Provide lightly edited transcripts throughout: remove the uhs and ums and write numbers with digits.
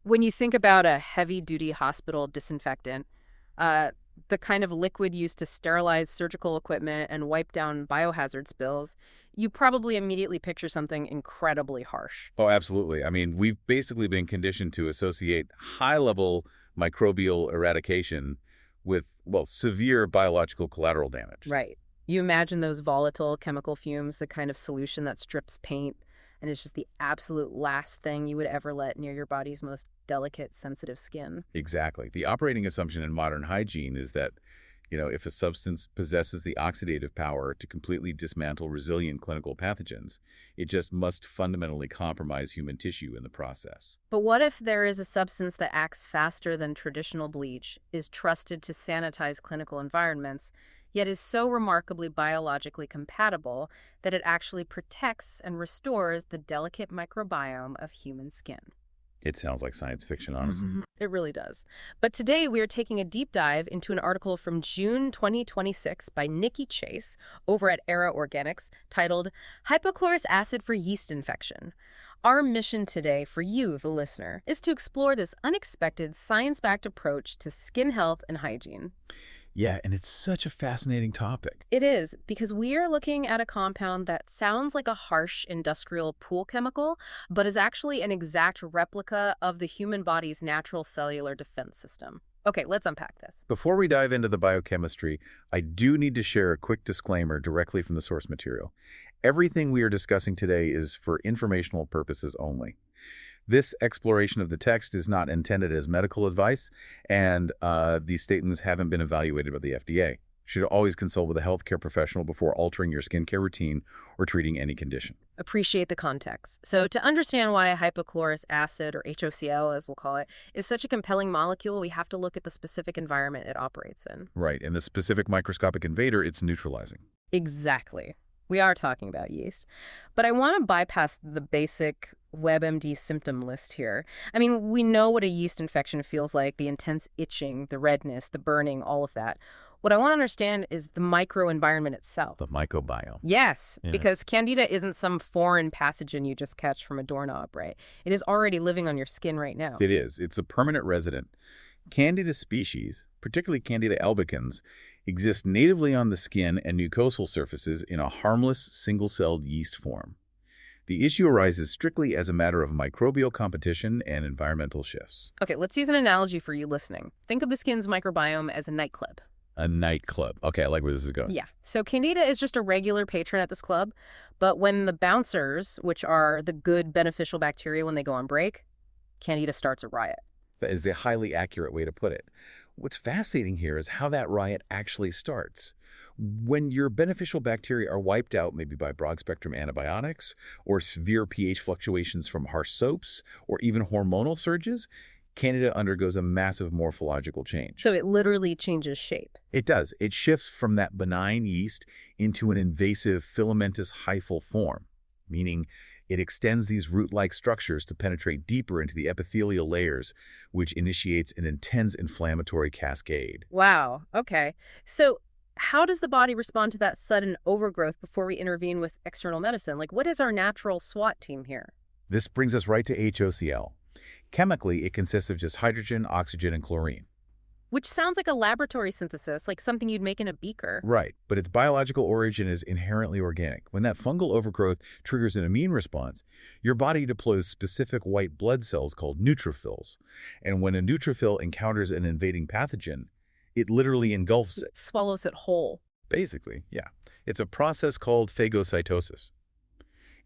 When you think about a heavy-duty hospital disinfectant, uh, the kind of liquid used to sterilize surgical equipment and wipe down biohazard spills, you probably immediately picture something incredibly harsh. Oh, absolutely. I mean, we've basically been conditioned to associate high-level microbial eradication with, well, severe biological collateral damage. Right. You imagine those volatile chemical fumes, the kind of solution that strips paint, and it's just the absolute last thing you would ever let near your body's most delicate, sensitive skin. Exactly. The operating assumption in modern hygiene is that, if a substance possesses the oxidative power to completely dismantle resilient clinical pathogens, it just must fundamentally compromise human tissue in the process. But what if there is a substance that acts faster than traditional bleach, is trusted to sanitize clinical environments, yet is so remarkably biologically compatible that it actually protects and restores the delicate microbiome of human skin? It sounds like science fiction, honestly. It really does. But today we are taking a deep dive into an article from June 2026 by Nikki Chase over at Era Organics titled Hypochlorous Acid for Yeast Infection. Our mission today for you, the listener, is to explore this unexpected science-backed approach to skin health and hygiene. Yeah, and it's such a fascinating topic. It is, because we are looking at a compound that sounds like a harsh industrial pool chemical, but is actually an exact replica of the human body's natural cellular defense system. Okay, let's unpack this. Before we dive into the biochemistry, I do need to share a quick disclaimer directly from the source material. Everything we are discussing today is for informational purposes only. This exploration of the text is not intended as medical advice, and these statements haven't been evaluated by the FDA. You should always consult with a healthcare professional before altering your skincare routine or treating any condition. Appreciate the context. So to understand why hypochlorous acid, or HOCl as we'll call it, is such a compelling molecule, we have to look at the specific environment it operates in. Right, and the specific microscopic invader it's neutralizing. Exactly. We are talking about yeast. But I want to bypass the basic WebMD symptom list here. I mean, we know what a yeast infection feels like, the intense itching, the redness, the burning, all of that. What I want to understand is the microenvironment itself. The microbiome. Yes, Yeah. because Candida isn't some foreign pathogen you just catch from a doorknob, right? It is already living on your skin right now. It is. It's a permanent resident. Candida species, particularly Candida albicans, exist natively on the skin and mucosal surfaces in a harmless, single-celled yeast form. The issue arises strictly as a matter of microbial competition and environmental shifts. Okay, let's use an analogy for you listening. Think of the skin's microbiome as a nightclub. A nightclub. Okay, I like where this is going. Yeah. So Candida is just a regular patron at this club, but when the bouncers, which are the good beneficial bacteria when they go on break, Candida starts a riot. That is the highly accurate way to put it. What's fascinating here is how that riot actually starts. When your beneficial bacteria are wiped out, maybe by broad-spectrum antibiotics, or severe pH fluctuations from harsh soaps, or even hormonal surges, Candida undergoes a massive morphological change. So it literally changes shape. It does. It shifts from that benign yeast into an invasive filamentous hyphal form, meaning it extends these root-like structures to penetrate deeper into the epithelial layers, which initiates an intense inflammatory cascade. Wow. Okay. So how does the body respond to that sudden overgrowth before we intervene with external medicine? Like, what is our natural SWAT team here? This brings us right to HOCl. Chemically, it consists of just hydrogen, oxygen, and chlorine. Which sounds like a laboratory synthesis, like something you'd make in a beaker. Right, but its biological origin is inherently organic. When that fungal overgrowth triggers an immune response, your body deploys specific white blood cells called neutrophils. And when a neutrophil encounters an invading pathogen, it literally engulfs it. Swallows it whole. Basically, yeah. It's a process called phagocytosis.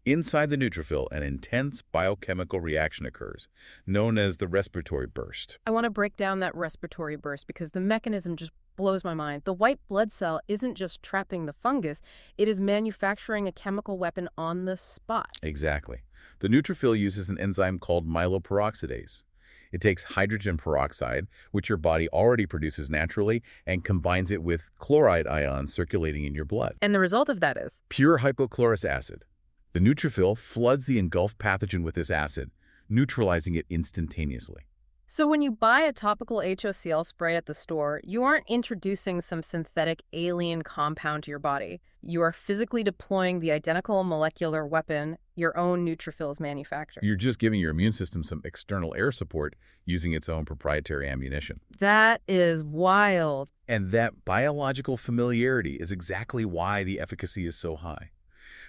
Inside the neutrophil, an intense biochemical reaction occurs, known as the respiratory burst. I want to break down that respiratory burst because the mechanism just blows my mind. The white blood cell isn't just trapping the fungus, it is manufacturing a chemical weapon on the spot. Exactly. The neutrophil uses an enzyme called myeloperoxidase. It takes hydrogen peroxide, which your body already produces naturally, and combines it with chloride ions circulating in your blood. And the result of that is? Pure hypochlorous acid. The neutrophil floods the engulfed pathogen with this acid, neutralizing it instantaneously. So when you buy a topical HOCl spray at the store, you aren't introducing some synthetic alien compound to your body. You are physically deploying the identical molecular weapon your own neutrophils manufacture. You're just giving your immune system some external air support using its own proprietary ammunition. That is wild. And that biological familiarity is exactly why the efficacy is so high.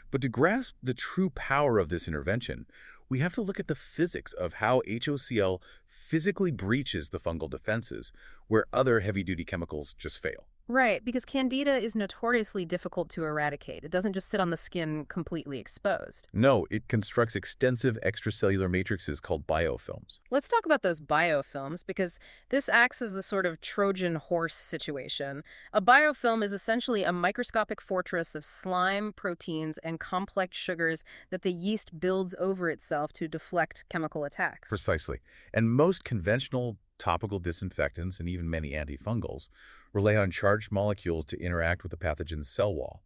But to grasp the true power of this intervention, we have to look at the physics of how HOCl physically breaches the fungal defenses, where other heavy-duty chemicals just fail. Right, because Candida is notoriously difficult to eradicate. It doesn't just sit on the skin completely exposed. No, it constructs extensive extracellular matrices called biofilms. Let's talk about those biofilms, because this acts as the sort of Trojan horse situation. A biofilm is essentially a microscopic fortress of slime, proteins, and complex sugars that the yeast builds over itself to deflect chemical attacks. Precisely. And most conventional topical disinfectants and even many antifungals rely on charged molecules to interact with the pathogen's cell wall.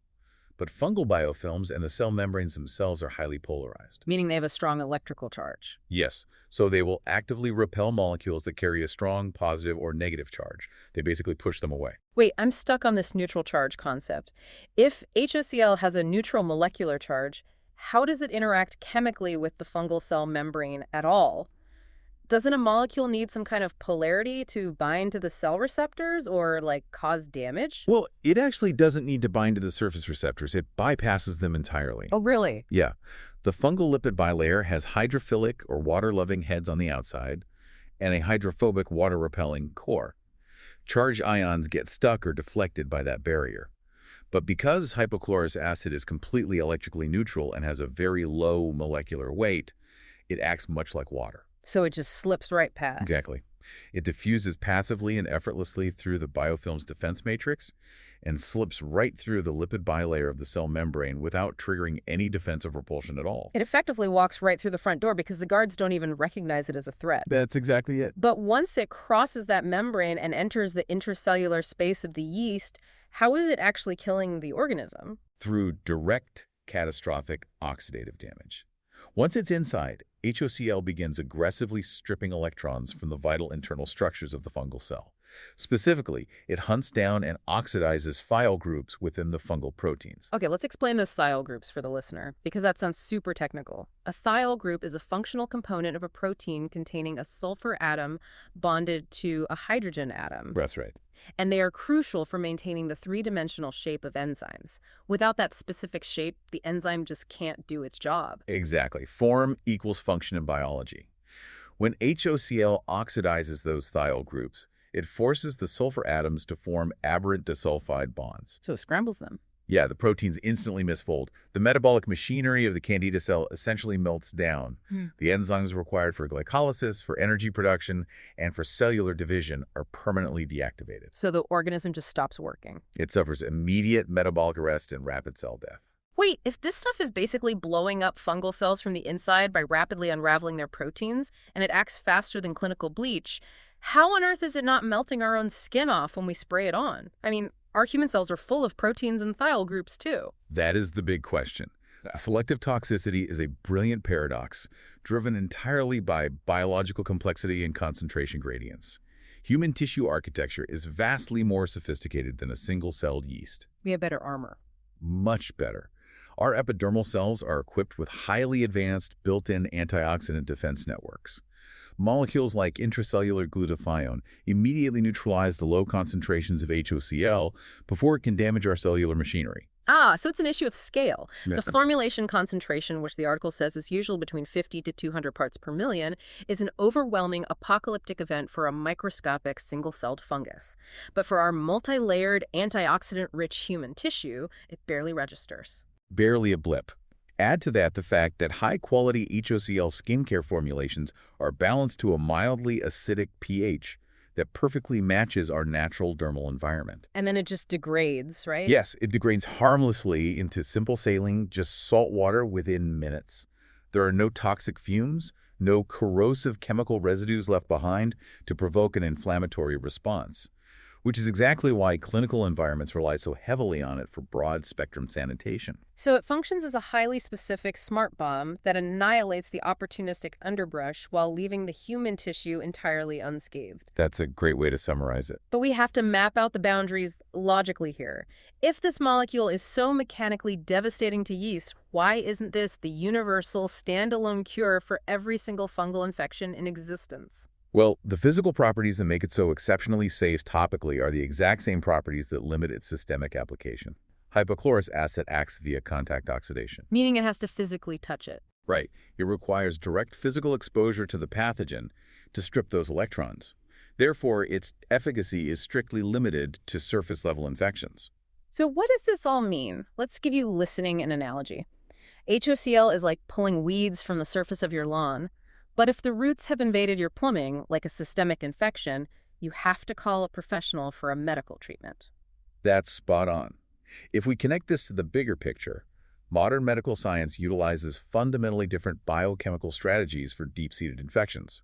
But fungal biofilms and the cell membranes themselves are highly polarized. Meaning they have a strong electrical charge. Yes, so they will actively repel molecules that carry a strong positive or negative charge. They basically push them away. Wait, I'm stuck on this neutral charge concept. If HOCl has a neutral molecular charge, how does it interact chemically with the fungal cell membrane at all? Doesn't a molecule need some kind of polarity to bind to the cell receptors or, like, cause damage? Well, it actually doesn't need to bind to the surface receptors. It bypasses them entirely. Oh, really? Yeah. The fungal lipid bilayer has hydrophilic or water-loving heads on the outside and a hydrophobic water-repelling core. Charged ions get stuck or deflected by that barrier. But because hypochlorous acid is completely electrically neutral and has a very low molecular weight, it acts much like water. So it just slips right past. Exactly. It diffuses passively and effortlessly through the biofilm's defense matrix and slips right through the lipid bilayer of the cell membrane without triggering any defensive repulsion at all. It effectively walks right through the front door because the guards don't even recognize it as a threat. That's exactly it. But once it crosses that membrane and enters the intracellular space of the yeast, how is it actually killing the organism? Through direct catastrophic oxidative damage. Once it's inside, HOCl begins aggressively stripping electrons from the vital internal structures of the fungal cell. Specifically, it hunts down and oxidizes thiol groups within the fungal proteins. Okay, let's explain those thiol groups for the listener, because that sounds super technical. A thiol group is a functional component of a protein containing a sulfur atom bonded to a hydrogen atom. That's right. And they are crucial for maintaining the three-dimensional shape of enzymes. Without that specific shape, the enzyme just can't do its job. Exactly. Form equals function in biology. When HOCl oxidizes those thiol groups, it forces the sulfur atoms to form aberrant disulfide bonds. So it scrambles them. Yeah, the proteins instantly misfold. The metabolic machinery of the Candida cell essentially melts down. The enzymes required for glycolysis, for energy production, and for cellular division are permanently deactivated. So the organism just stops working. It suffers immediate metabolic arrest and rapid cell death. Wait, if this stuff is basically blowing up fungal cells from the inside by rapidly unraveling their proteins, and it acts faster than clinical bleach, how on earth is it not melting our own skin off when we spray it on? I mean, our human cells are full of proteins and thiol groups, too. That is the big question. Selective toxicity is a brilliant paradox, driven entirely by biological complexity and concentration gradients. Human tissue architecture is vastly more sophisticated than a single-celled yeast. We have better armor. Much better. Our epidermal cells are equipped with highly advanced built-in antioxidant defense networks. Molecules like intracellular glutathione immediately neutralize the low concentrations of HOCl before it can damage our cellular machinery. Ah, so it's an issue of scale. Yeah. The formulation concentration, which the article says is usually between 50 to 200 parts per million, is an overwhelming apocalyptic event for a microscopic single-celled fungus. But for our multi-layered, antioxidant-rich human tissue, it barely registers. Barely a blip. Add to that the fact that high-quality HOCl skincare formulations are balanced to a mildly acidic pH that perfectly matches our natural dermal environment. And then it just degrades, right? Yes, it degrades harmlessly into simple saline, just salt water within minutes. There are no toxic fumes, no corrosive chemical residues left behind to provoke an inflammatory response. which is exactly why clinical environments rely so heavily on it for broad-spectrum sanitation. So it functions as a highly specific smart bomb that annihilates the opportunistic underbrush while leaving the human tissue entirely unscathed. That's a great way to summarize it. But we have to map out the boundaries logically here. If this molecule is so mechanically devastating to yeast, why isn't this the universal standalone cure for every single fungal infection in existence? Well, the physical properties that make it so exceptionally safe topically are the exact same properties that limit its systemic application. Hypochlorous acid acts via contact oxidation. Meaning it has to physically touch it. Right. It requires direct physical exposure to the pathogen to strip those electrons. Therefore, its efficacy is strictly limited to surface-level infections. So what does this all mean? Let's give you listening an analogy. HOCl is like pulling weeds from the surface of your lawn. But if the roots have invaded your plumbing, like a systemic infection, you have to call a professional for a medical treatment. That's spot on. If we connect this to the bigger picture, modern medical science utilizes fundamentally different biochemical strategies for deep-seated infections.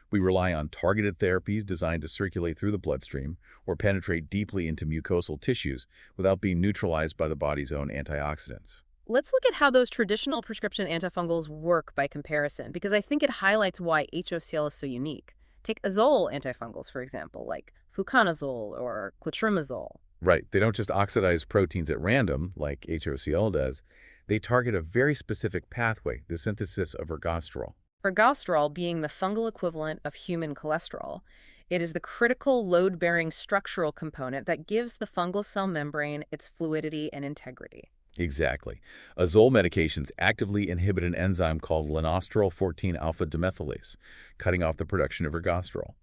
We rely on targeted therapies designed to circulate through the bloodstream or penetrate deeply into mucosal tissues without being neutralized by the body's own antioxidants. Let's look at how those traditional prescription antifungals work by comparison, because I think it highlights why HOCl is so unique. Take azole antifungals, for example, like fluconazole or clotrimazole. Right. They don't just oxidize proteins at random, like HOCl does. They target a very specific pathway, the synthesis of ergosterol. Ergosterol being the fungal equivalent of human cholesterol. It is the critical load-bearing structural component that gives the fungal cell membrane its fluidity and integrity. Exactly. Azole medications actively inhibit an enzyme called linosterol 14-alpha demethylase, cutting off the production of ergosterol.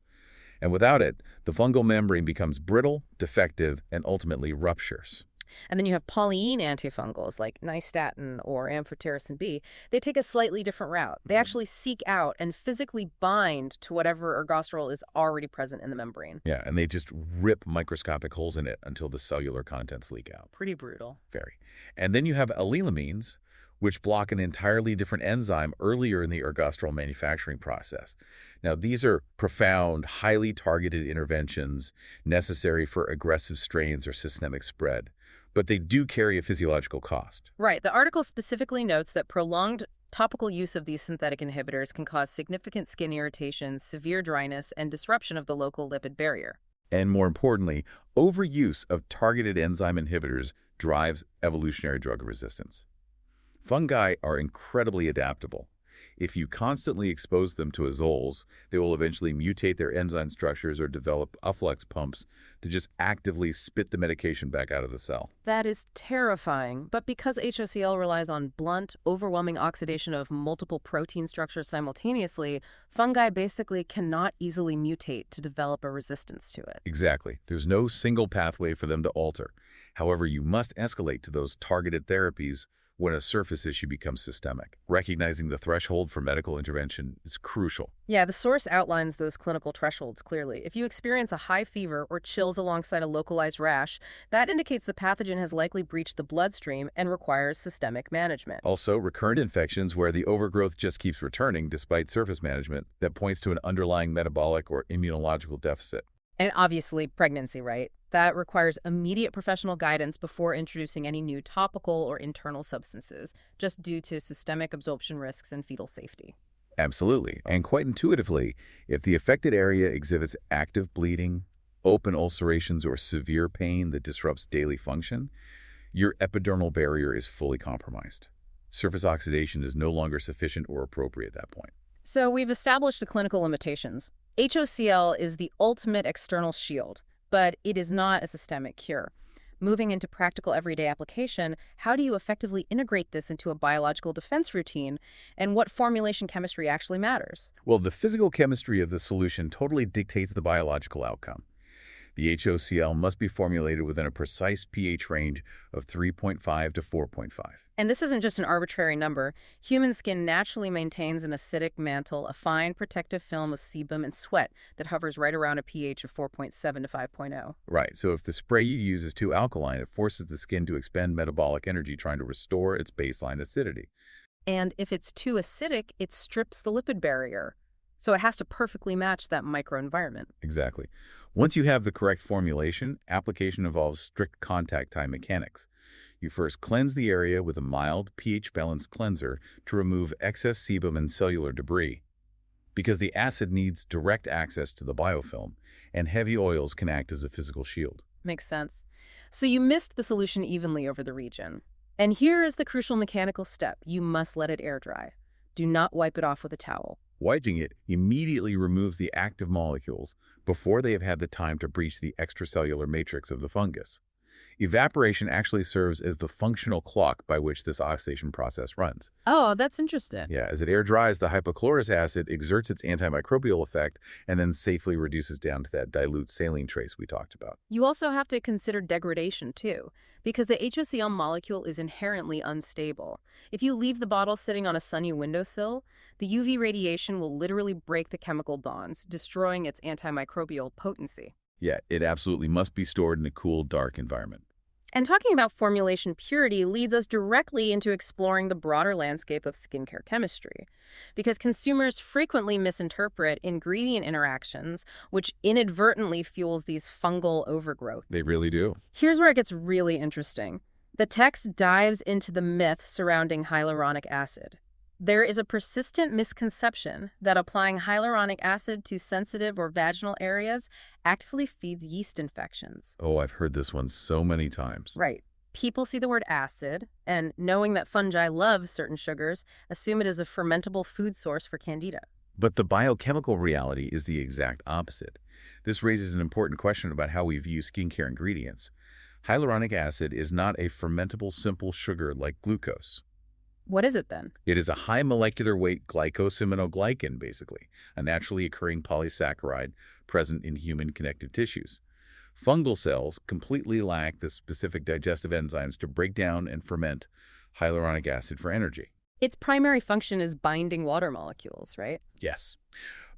And without it, the fungal membrane becomes brittle, defective, and ultimately ruptures. And then you have polyene antifungals like nystatin or amphotericin B. They take a slightly different route. They actually seek out and physically bind to whatever ergosterol is already present in the membrane. Yeah, and they just rip microscopic holes in it until the cellular contents leak out. Pretty brutal. Very. And then you have allylamines, which block an entirely different enzyme earlier in the ergosterol manufacturing process. Now, these are profound, highly targeted interventions necessary for aggressive strains or systemic spread, but they do carry a physiological cost. Right. The article specifically notes that prolonged topical use of these synthetic inhibitors can cause significant skin irritation, severe dryness, and disruption of the local lipid barrier. And more importantly, overuse of targeted enzyme inhibitors drives evolutionary drug resistance. Fungi are incredibly adaptable. If you constantly expose them to azoles, they will eventually mutate their enzyme structures or develop efflux pumps to just actively spit the medication back out of the cell. That is terrifying, but because HOCl relies on blunt, overwhelming oxidation of multiple protein structures simultaneously, fungi basically cannot easily mutate to develop a resistance to it. Exactly. There's no single pathway for them to alter. However, you must escalate to those targeted therapies when a surface issue becomes systemic. Recognizing the threshold for medical intervention is crucial. Yeah, the source outlines those clinical thresholds clearly. If you experience a high fever or chills alongside a localized rash, that indicates the pathogen has likely breached the bloodstream and requires systemic management. Also, recurrent infections where the overgrowth just keeps returning despite surface management, that points to an underlying metabolic or immunological deficit. And obviously, pregnancy, right? That requires immediate professional guidance before introducing any new topical or internal substances, just due to systemic absorption risks and fetal safety. Absolutely. And quite intuitively, if the affected area exhibits active bleeding, open ulcerations, or severe pain that disrupts daily function, your epidermal barrier is fully compromised. Surface oxidation is no longer sufficient or appropriate at that point. So we've established the clinical limitations. HOCl is the ultimate external shield, but it is not a systemic cure. Moving into practical everyday application, how do you effectively integrate this into a biological defense routine, and what formulation chemistry actually matters? Well, the physical chemistry of the solution totally dictates the biological outcome. The HOCl must be formulated within a precise pH range of 3.5 to 4.5. And this isn't just an arbitrary number. Human skin naturally maintains an acidic mantle, a fine protective film of sebum and sweat that hovers right around a pH of 4.7 to 5.0. Right, so if the spray you use is too alkaline, it forces the skin to expend metabolic energy trying to restore its baseline acidity. And if it's too acidic, it strips the lipid barrier. So it has to perfectly match that microenvironment. Exactly. Once you have the correct formulation, application involves strict contact time mechanics. You first cleanse the area with a mild, pH-balanced cleanser to remove excess sebum and cellular debris. Because the acid needs direct access to the biofilm, and heavy oils can act as a physical shield. Makes sense. So you mist the solution evenly over the region. And here is the crucial mechanical step. You must let it air dry. Do not wipe it off with a towel. Wiping it immediately removes the active molecules before they have had the time to breach the extracellular matrix of the fungus. Evaporation actually serves as the functional clock by which this oxidation process runs. Oh, that's interesting. Yeah, as it air dries, the hypochlorous acid exerts its antimicrobial effect and then safely reduces down to that dilute saline trace we talked about. You also have to consider degradation, too, because the HOCl molecule is inherently unstable. If you leave the bottle sitting on a sunny windowsill, the UV radiation will literally break the chemical bonds, destroying its antimicrobial potency. Yeah, it absolutely must be stored in a cool, dark environment. And talking about formulation purity leads us directly into exploring the broader landscape of skincare chemistry, because consumers frequently misinterpret ingredient interactions, which inadvertently fuels these fungal overgrowth. They really do. Here's where it gets really interesting. The text dives into the myth surrounding hyaluronic acid. There is a persistent misconception that applying hyaluronic acid to sensitive or vaginal areas actively feeds yeast infections. Oh, I've heard this one so many times. Right. People see the word acid, and knowing that fungi love certain sugars, assume it is a fermentable food source for Candida. But the biochemical reality is the exact opposite. This raises an important question about how we view skincare ingredients. Hyaluronic acid is not a fermentable simple sugar like glucose. What is it then? It is a high molecular weight glycosaminoglycan, basically, a naturally occurring polysaccharide present in human connective tissues. Fungal cells completely lack the specific digestive enzymes to break down and ferment hyaluronic acid for energy. Its primary function is binding water molecules, right? Yes.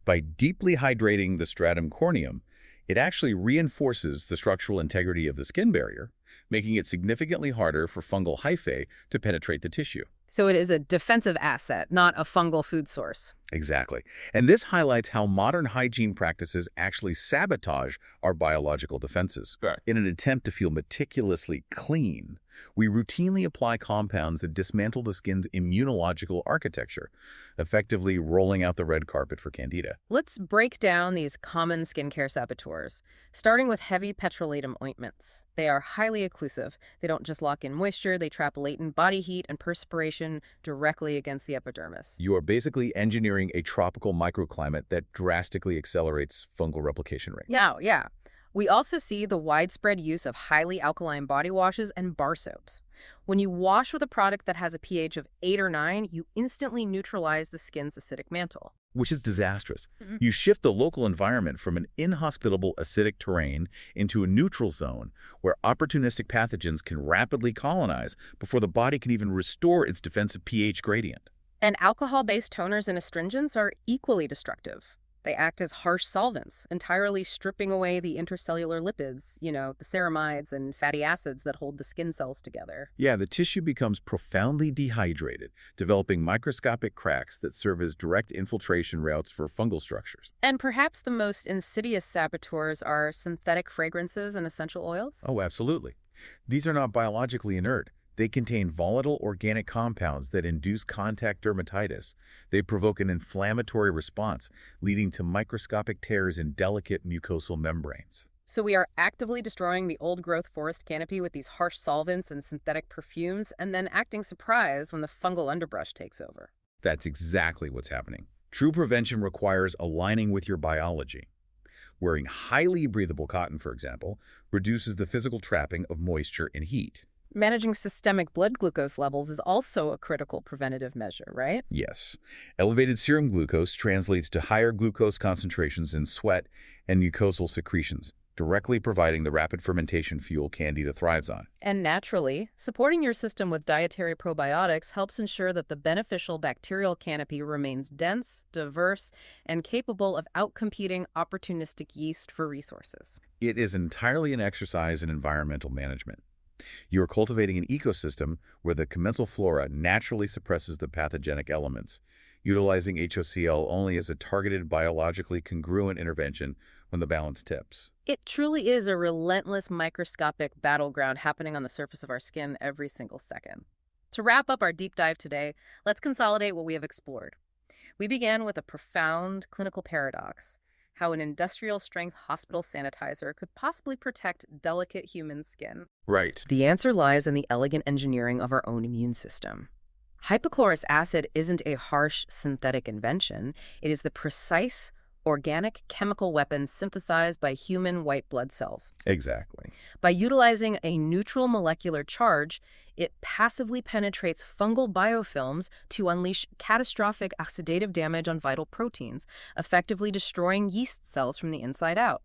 By deeply hydrating the stratum corneum, it actually reinforces the structural integrity of the skin barrier, making it significantly harder for fungal hyphae to penetrate the tissue. So it is a defensive asset, not a fungal food source. Exactly. And this highlights how modern hygiene practices actually sabotage our biological defenses. Right. In an attempt to feel meticulously clean, we routinely apply compounds that dismantle the skin's immunological architecture, effectively rolling out the red carpet for Candida. Let's break down these common skincare saboteurs, starting with heavy petrolatum ointments. They are highly occlusive. They don't just lock in moisture, they trap latent body heat and perspiration directly against the epidermis. You are basically engineering a tropical microclimate that drastically accelerates fungal replication rate. Yeah. We also see the widespread use of highly alkaline body washes and bar soaps. When you wash with a product that has a pH of 8 or 9, you instantly neutralize the skin's acidic mantle. Which is disastrous. You shift the local environment from an inhospitable acidic terrain into a neutral zone where opportunistic pathogens can rapidly colonize before the body can even restore its defensive pH gradient. And alcohol-based toners and astringents are equally destructive. They act as harsh solvents, entirely stripping away the intercellular lipids, the ceramides and fatty acids that hold the skin cells together. Yeah, the tissue becomes profoundly dehydrated, developing microscopic cracks that serve as direct infiltration routes for fungal structures. And perhaps the most insidious saboteurs are synthetic fragrances and essential oils? Oh, absolutely. These are not biologically inert. They contain volatile organic compounds that induce contact dermatitis. They provoke an inflammatory response, leading to microscopic tears in delicate mucosal membranes. So we are actively destroying the old-growth forest canopy with these harsh solvents and synthetic perfumes, and then acting surprised when the fungal underbrush takes over. That's exactly what's happening. True prevention requires aligning with your biology. Wearing highly breathable cotton, for example, reduces the physical trapping of moisture and heat. Managing systemic blood glucose levels is also a critical preventative measure, right? Yes. Elevated serum glucose translates to higher glucose concentrations in sweat and mucosal secretions, directly providing the rapid fermentation fuel Candida thrives on. And naturally, supporting your system with dietary probiotics helps ensure that the beneficial bacterial canopy remains dense, diverse, and capable of outcompeting opportunistic yeast for resources. It is entirely an exercise in environmental management. You are cultivating an ecosystem where the commensal flora naturally suppresses the pathogenic elements, utilizing HOCl only as a targeted biologically congruent intervention when the balance tips. It truly is a relentless microscopic battleground happening on the surface of our skin every single second. To wrap up our deep dive today, let's consolidate what we have explored. We began with a profound clinical paradox, how an industrial-strength hospital sanitizer could possibly protect delicate human skin. Right. The answer lies in the elegant engineering of our own immune system. Hypochlorous acid isn't a harsh synthetic invention. It is the precise organic chemical weapon synthesized by human white blood cells. Exactly. By utilizing a neutral molecular charge, it passively penetrates fungal biofilms to unleash catastrophic oxidative damage on vital proteins, effectively destroying yeast cells from the inside out.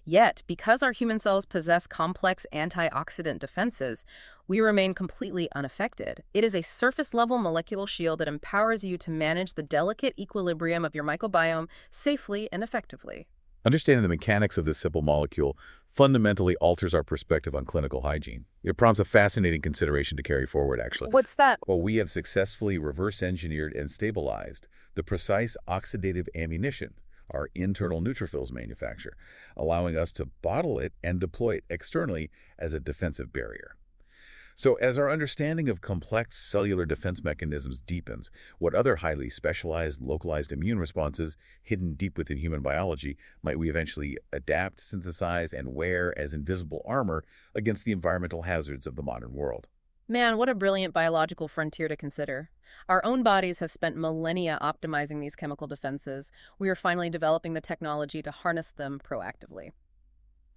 Yet, because our human cells possess complex antioxidant defenses, we remain completely unaffected. It is a surface-level molecular shield that empowers you to manage the delicate equilibrium of your microbiome safely and effectively. Understanding the mechanics of this simple molecule fundamentally alters our perspective on clinical hygiene. It prompts a fascinating consideration to carry forward, actually. What's that? Well, we have successfully reverse-engineered and stabilized the precise oxidative ammunition our internal neutrophils manufacture, allowing us to bottle it and deploy it externally as a defensive barrier. So as our understanding of complex cellular defense mechanisms deepens, what other highly specialized, localized immune responses hidden deep within human biology might we eventually adapt, synthesize, and wear as invisible armor against the environmental hazards of the modern world? Man, what a brilliant biological frontier to consider. Our own bodies have spent millennia optimizing these chemical defenses. We are finally developing the technology to harness them proactively.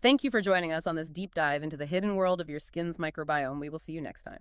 Thank you for joining us on this deep dive into the hidden world of your skin's microbiome. We will see you next time.